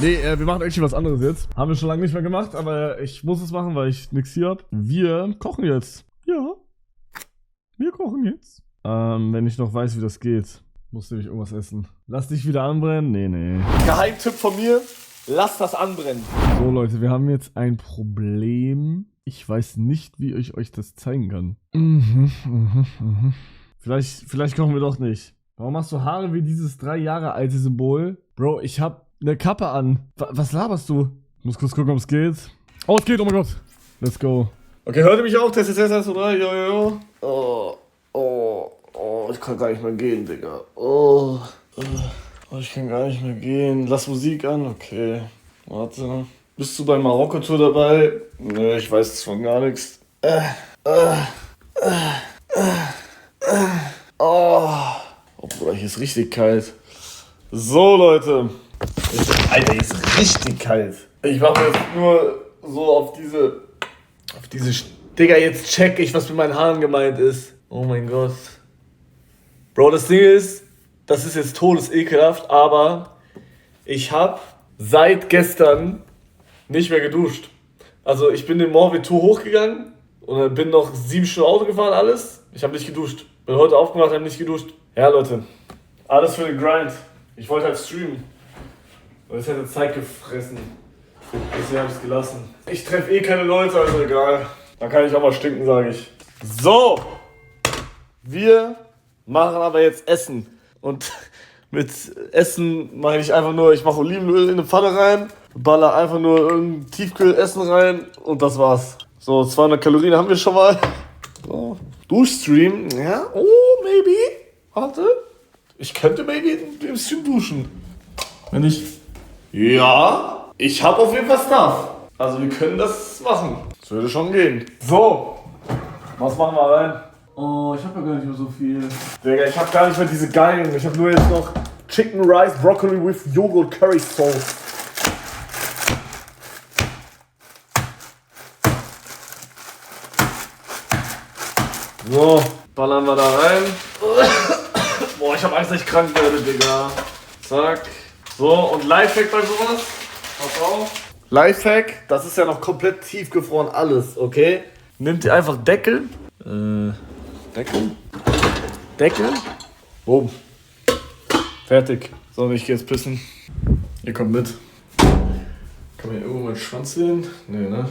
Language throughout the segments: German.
Nee, wir machen actually was anderes jetzt. Haben wir schon lange nicht mehr gemacht, aber ich muss es machen, weil ich nix hier hab. Wir kochen jetzt. Ja. Wir kochen jetzt. Wenn ich noch weiß, wie das geht. Muss nämlich irgendwas essen. Lass dich wieder anbrennen? Nee. Geheimtipp von mir, lass das anbrennen. So Leute, wir haben jetzt ein Problem. Ich weiß nicht, wie ich euch das zeigen kann. Vielleicht kochen wir doch nicht. Warum hast du Haare wie dieses 3 Jahre alte Symbol? Bro, ich hab eine Kappe an. Was laberst du? Ich muss kurz gucken, ob es geht. Oh, es geht, oh mein Gott. Let's go. Okay, hört ihr mich auch? Test 1, 2, 3, jo. Ich kann gar nicht mehr gehen, Digga. Ich kann gar nicht mehr gehen. Lass Musik an, okay. Warte. Bist du bei Marokko-Tour dabei? Nö, ich weiß von gar nichts. Oh, Bruder, hier ist richtig kalt. So, Leute. Alter, hier ist richtig kalt. Ich mache jetzt nur so auf diese... Digga, jetzt check ich, was mit meinen Haaren gemeint ist. Oh mein Gott. Bro, das Ding ist, das ist jetzt todesekelhaft, aber ich habe seit gestern nicht mehr geduscht. Also ich bin den Mont Ventoux hochgegangen und dann bin noch 7 Stunden Auto gefahren, alles. Ich habe nicht geduscht. Bin heute aufgewacht, habe nicht geduscht. Ja, Leute, alles für den Grind. Ich wollte halt streamen. Und es hätte Zeit gefressen. Deswegen habe ich es gelassen. Ich treffe eh keine Leute, also egal. Dann kann ich auch mal stinken, sage ich. So, wir machen aber jetzt Essen. Und mit Essen meine ich einfach nur, ich mache Olivenöl in eine Pfanne rein, baller einfach nur irgendein Tiefkühlessen rein und das war's. So, 200 Kalorien haben wir schon mal. So. Duschstream, ja, oh, maybe. Warte. Ich könnte maybe im Stream duschen. Wenn ich... Ja, ich habe auf jeden Fall Stuff. Also wir können das machen. Das würde schon gehen. So, was machen wir rein? Oh, ich habe ja gar nicht mehr so viel. Digga, ich habe gar nicht mehr diese geilen. Ich habe nur jetzt noch Chicken Rice Broccoli with Yogurt Curry Sauce. So, ballern wir da rein. Boah, ich habe Angst, dass ich krank werde, Digga. Zack. So, und Lifehack bei sowas. Pass auf. Lifehack, das ist ja noch komplett tiefgefroren alles, okay? Nimmt ihr einfach Deckel. Deckel. Boom. Fertig. So, ich gehe jetzt pissen. Ihr kommt mit. Kann man hier irgendwo meinen Schwanz sehen? Nee, ne?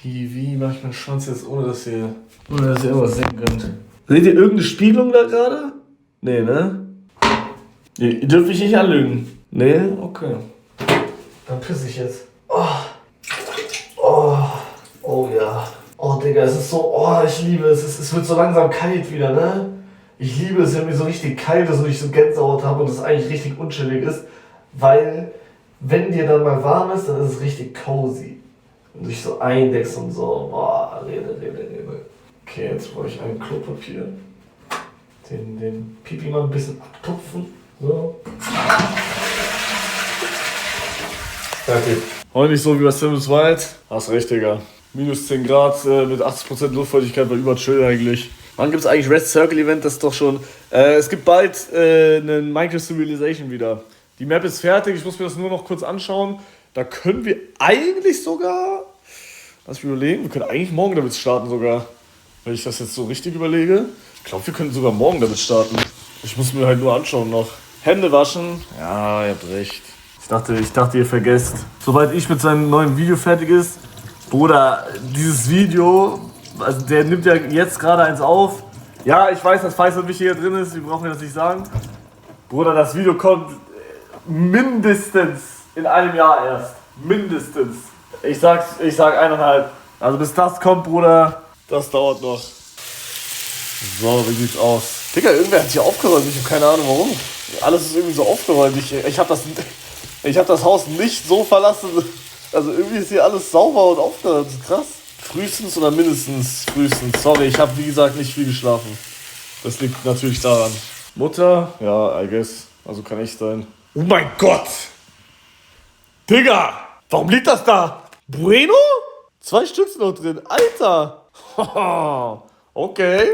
Wie mache ich meinen Schwanz jetzt, ohne dass ihr irgendwas sehen könnt? Seht ihr irgendeine Spiegelung da gerade? Nee, ne? Ihr dürft mich nicht anlügen. Nee? Okay. Dann pisse ich jetzt. Oh ja. Oh Digga, es ist so, ich liebe es. Es wird so langsam kalt wieder, ne? Ich liebe es, wenn mir so richtig kalt ist und ich so Gänsehaut habe und es eigentlich richtig unchillig ist. Weil, wenn dir dann mal warm ist, dann ist es richtig cozy. Und dich so eindeckst und so, Rede. Okay, jetzt brauche ich ein Klopapier. Den Pipi mal ein bisschen abtupfen. So. Fertig. Heute nicht so wie bei Sims Wild. Hast recht, Digga. Minus 10 Grad mit 80% Luftfeuchtigkeit war überchill eigentlich. Wann gibt es eigentlich Red Circle Event? Das ist doch schon... es gibt bald eine Minecraft Civilization wieder. Die Map ist fertig, ich muss mir das nur noch kurz anschauen. Da können wir eigentlich sogar... Lass mich überlegen, wir können eigentlich morgen damit starten sogar. Wenn ich das jetzt so richtig überlege. Ich glaube, wir können sogar morgen damit starten. Ich muss mir halt nur anschauen noch. Hände waschen. Ja, ihr habt recht. Ich dachte, ihr vergesst. Sobald ich mit seinem neuen Video fertig ist, Bruder, dieses Video, also der nimmt ja jetzt gerade eins auf. Ja, ich weiß, dass Faisal wichtiger drin ist, wir brauchen das nicht sagen. Bruder, das Video kommt mindestens in einem Jahr erst. Mindestens. Ich sag 1,5. Also bis das kommt, Bruder, das dauert noch. So, wie sieht's aus? Digga, irgendwer hat hier aufgeräumt, ich habe keine Ahnung warum. Alles ist irgendwie so aufgeräumt. Ich hab das Haus nicht so verlassen. Also irgendwie ist hier alles sauber und aufgeräumt. Das ist krass. Frühestens oder mindestens frühestens. Sorry, ich habe wie gesagt nicht viel geschlafen. Das liegt natürlich daran. Mutter? Ja, I guess. Also kann ich sein. Oh mein Gott! Digga! Warum liegt das da? Bueno? 2 Stück sind noch drin. Alter! Okay.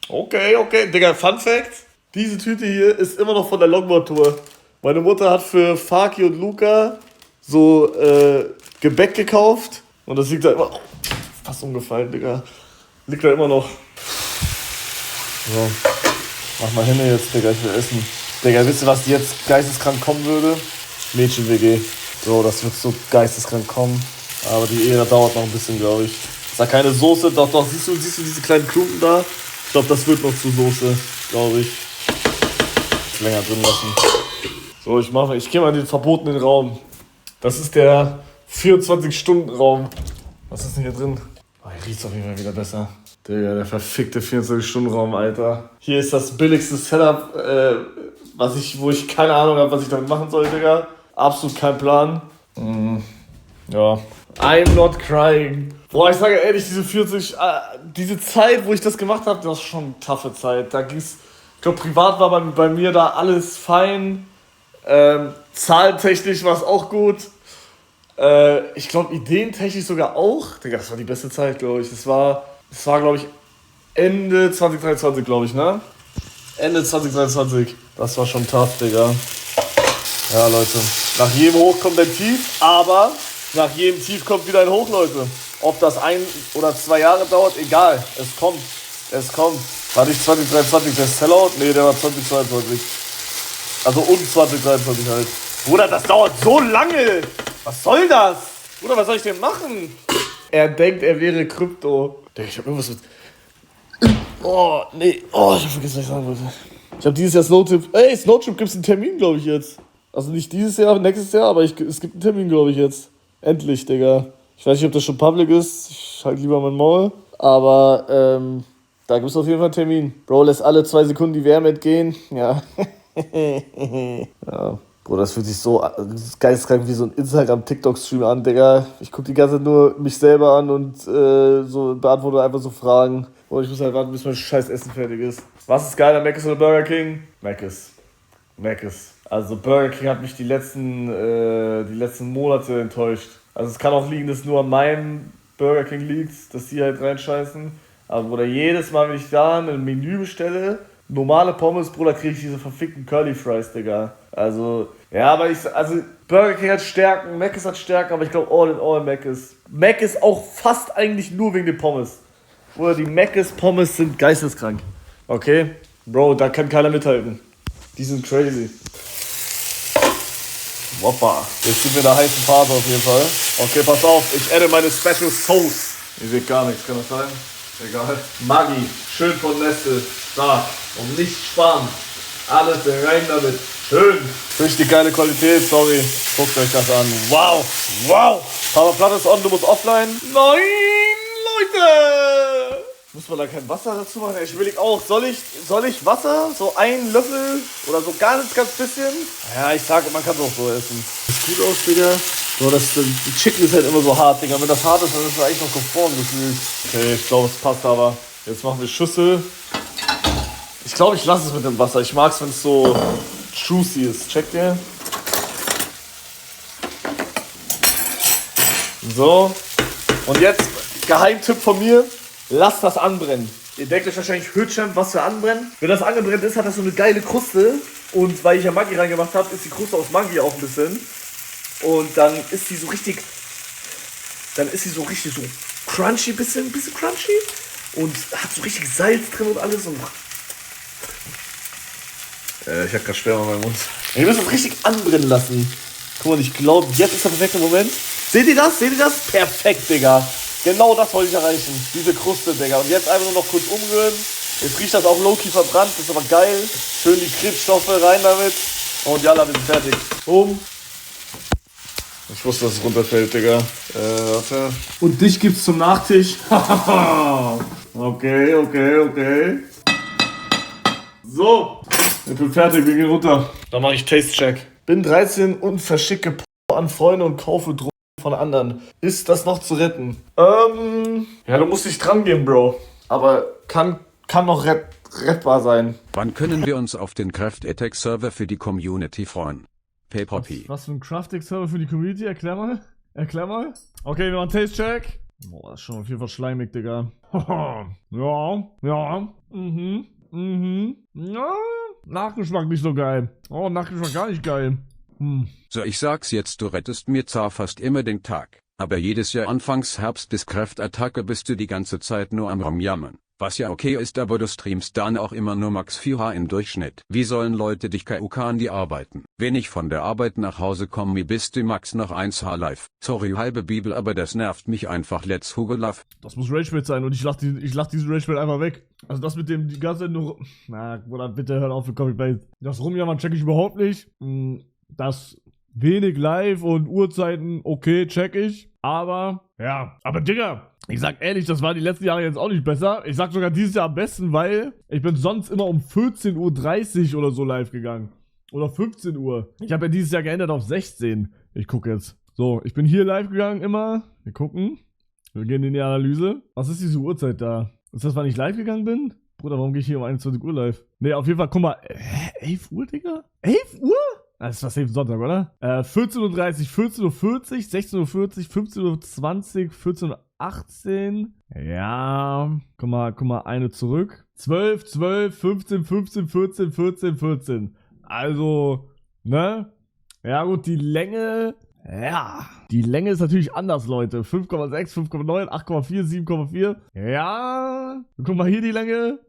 Digga, Fun Fact. Diese Tüte hier ist immer noch von der Longboard-Tour. Meine Mutter hat für Faki und Luca so Gebäck gekauft. Und das liegt da immer... Oh, fast umgefallen, Digga. Liegt da immer noch. So. Mach mal hin jetzt, Digga, ich will essen. Digga, wisst ihr, was jetzt geisteskrank kommen würde? Mädchen-WG. So, das wird so geisteskrank kommen. Aber die Ehe dauert noch ein bisschen, glaube ich. Ist da keine Soße? Doch, siehst du diese kleinen Klumpen da? Ich glaube, das wird noch zu Soße, glaube ich. Länger drin lassen. So, ich gehe mal in den verbotenen Raum. Das ist der 24-Stunden-Raum. Was ist denn hier drin? Oh, hier riecht's auf jeden Fall wieder besser. Digga, der verfickte 24-Stunden-Raum, Alter. Hier ist das billigste Setup, wo ich keine Ahnung habe, was ich damit machen soll, Digga. Absolut kein Plan. Ja. I'm not crying. Boah, ich sage ehrlich, diese Zeit, wo ich das gemacht habe, das war schon eine taffe Zeit. Da ging's, ich glaube, privat war bei mir da alles fein. Zahlentechnisch war es auch gut. Ich glaube, ideentechnisch sogar auch. Digga, das war die beste Zeit, glaube ich. Das war, glaube ich, Ende 2023, glaube ich, ne? Ende 2023. Das war schon tough, Digga. Ja, Leute. Nach jedem Hoch kommt ein Tief, aber nach jedem Tief kommt wieder ein Hoch, Leute. Ob das 1 oder 2 Jahre dauert, egal. Es kommt. War nicht 2023 der Sellout? Nee, der war 2022. Also um 2023 halt. Bruder, das dauert so lange. Was soll das? Bruder, was soll ich denn machen? Er denkt, er wäre Krypto. Ich hab irgendwas mit... Oh, nee. Oh, ich hab vergessen, was ich sagen wollte. Ich hab dieses Jahr Snowtrip... Ey, Snowtrip gibt's einen Termin, glaube ich, jetzt. Also nicht dieses Jahr, nächstes Jahr, aber es gibt einen Termin, glaube ich, jetzt. Endlich, Digga. Ich weiß nicht, ob das schon public ist. Ich halte lieber mein Maul. Aber, da gibt's auf jeden Fall einen Termin. Bro lässt alle 2 Sekunden die Wärme entgehen. Ja. Ja. Bro, das fühlt sich so geisteskrank wie so ein Instagram-TikTok-Stream an, Digga. Ich guck die ganze Zeit nur mich selber an und so beantworte einfach so Fragen. Und ich muss halt warten, bis mein scheiß Essen fertig ist. Was ist geiler, Mc's oder Burger King? Mc's. Also Burger King hat mich die letzten Monate enttäuscht. Also es kann auch liegen, dass es nur an meinem Burger King liegt, dass die halt reinscheißen. Aber Bruder, jedes Mal, wenn ich da ein Menü bestelle, normale Pommes, Bruder, kriege ich diese verfickten Curly Fries, Digga. Also, ja, aber Burger King hat Stärken, Mc's hat Stärken, aber ich glaube all in all Mc's. Mc's auch fast eigentlich nur wegen den Pommes. Bruder, die Mc's Pommes sind geisteskrank. Okay? Bro, da kann keiner mithalten. Die sind crazy. Woppa. Jetzt sind wir in der heißen Phase auf jeden Fall. Okay, pass auf, ich adde meine Special Sauce. Ihr seht gar nichts, kann das sein? Egal. Maggi, schön von Nestle, stark und nicht sparen. Alles rein damit. Schön. Richtig geile Qualität, sorry. Guckt euch das an. Wow. Papa Platte ist on, du musst offline. Nein, Leute. Muss man da kein Wasser dazu machen? Ich überlege auch, soll ich Wasser, so einen Löffel oder so ganz bisschen? Ja, ich sage, man kann es auch so essen. Sieht gut aus, Digga. So, die Chicken ist halt immer so hart, Digga. Wenn das hart ist, dann ist es eigentlich noch konform gefühlt. Okay, ich glaube, es passt aber. Jetzt machen wir Schüssel. Ich glaube, ich lasse es mit dem Wasser. Ich mag es, wenn es so juicy ist. Checkt ihr? So. Und jetzt, Geheimtipp von mir. Lasst das anbrennen. Ihr denkt euch wahrscheinlich, Hötschamp, was für anbrennen. Wenn das angebrennt ist, hat das so eine geile Kruste. Und weil ich ja Maggi reingemacht habe, ist die Kruste aus Maggi auch ein bisschen. Und dann ist die so richtig so crunchy, bisschen crunchy. Und hat so richtig Salz drin und alles. Und ich hab grad Sperma in meinem Mund. Ihr müsst das richtig anbrennen lassen. Guck mal, ich glaube, jetzt ist der perfekte Moment. Seht ihr das? Perfekt, Digga. Genau das wollte ich erreichen. Diese Kruste, Digga. Und jetzt einfach nur noch kurz umrühren. Jetzt riecht das auch low-key verbrannt. Das ist aber geil. Schön die Krebsstoffe rein damit. Und ja, wir sind fertig. Boom. Ich wusste, dass es runterfällt, Digga. Warte. Und dich gibt's zum Nachtisch. Okay. So. Ich bin fertig, wir gehen runter. Dann mache ich Taste-Check. Bin 13 und verschicke an Freunde und kaufe Drogen von anderen. Ist das noch zu retten? Ja, du musst dich dran gehen, Bro. Aber kann noch rettbar sein. Wann können wir uns auf den Craft Attack Server für die Community freuen? Paypoppy. Was für ein Craft Attack Server für die Community? Erklär mal. Okay, wir machen Taste-Check. Boah, das ist schon auf jeden Fall schleimig, Digga. Ja. Ja. Nachgeschmack nicht so geil. Oh, Nachgeschmack gar nicht geil. So, ich sag's jetzt, du rettest mir zwar fast immer den Tag, aber jedes Jahr anfangs Herbst bis Kräftattacke bist du die ganze Zeit nur am Rumjammern. Was ja okay ist, aber du streamst dann auch immer nur max 4H im Durchschnitt. Wie sollen Leute dich KUK die arbeiten? Wenn ich von der Arbeit nach Hause komme, wie bist du max noch 1H live? Sorry, halbe Bibel, aber das nervt mich einfach. Let's Hugo Love. Das muss Rage-Bait sein und ich lach diesen Rage-Bait einfach weg. Also das mit dem, die ganze Zeit nur... Na, Bruder, bitte hört auf mit Copy-Bait. Das Rumjammern check ich überhaupt nicht. Das wenig live und Uhrzeiten, okay, check ich. Aber, ja. Aber Digga, ich sag ehrlich, das war die letzten Jahre jetzt auch nicht besser. Ich sag sogar dieses Jahr am besten, weil ich bin sonst immer um 14:30 Uhr oder so live gegangen. Oder 15 Uhr. Ich habe ja dieses Jahr geändert auf 16. Ich gucke jetzt. So, ich bin hier live gegangen immer. Wir gucken. Wir gehen in die Analyse. Was ist diese Uhrzeit da? Ist das, wann ich live gegangen bin? Bruder, warum gehe ich hier um 21 Uhr live? Nee, auf jeden Fall, guck mal. 11 Uhr, Digga? 11 Uhr? Das ist was safe Sonntag, oder? 14:30 Uhr, 14:40 Uhr, 16:40 Uhr, 15:20 Uhr, 14:18 Uhr. Ja. Guck mal, eine zurück. 12, 15, 14. Also, ne? Ja gut, die Länge... Ja, die Länge ist natürlich anders, Leute. 5,6, 5,9, 8,4, 7,4. Ja, guck mal hier die Länge.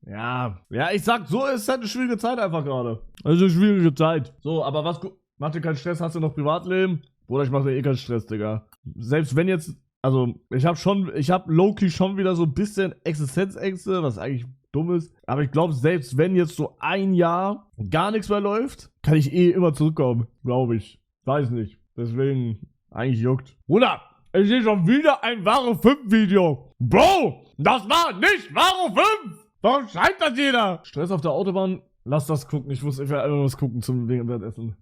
Ja, ich sag, so ist halt eine schwierige Zeit einfach gerade. Also eine schwierige Zeit. So, aber was, mach dir keinen Stress, hast du noch Privatleben? Bruder, ich mach dir eh keinen Stress, Digga. Selbst wenn jetzt, also, ich hab low-key schon wieder so ein bisschen Existenzängste, was eigentlich dumm ist. Aber ich glaube, selbst wenn jetzt so ein Jahr gar nichts mehr läuft, kann ich eh immer zurückkommen. Glaube ich. Weiß nicht. Deswegen, eigentlich juckt. Bruder, ich sehe schon wieder ein Varo 5 Video. Bro, das war nicht Varo 5. Warum schreibt das jeder? Stress auf der Autobahn, lass das gucken. Ich will einfach was gucken zum Währenddessen.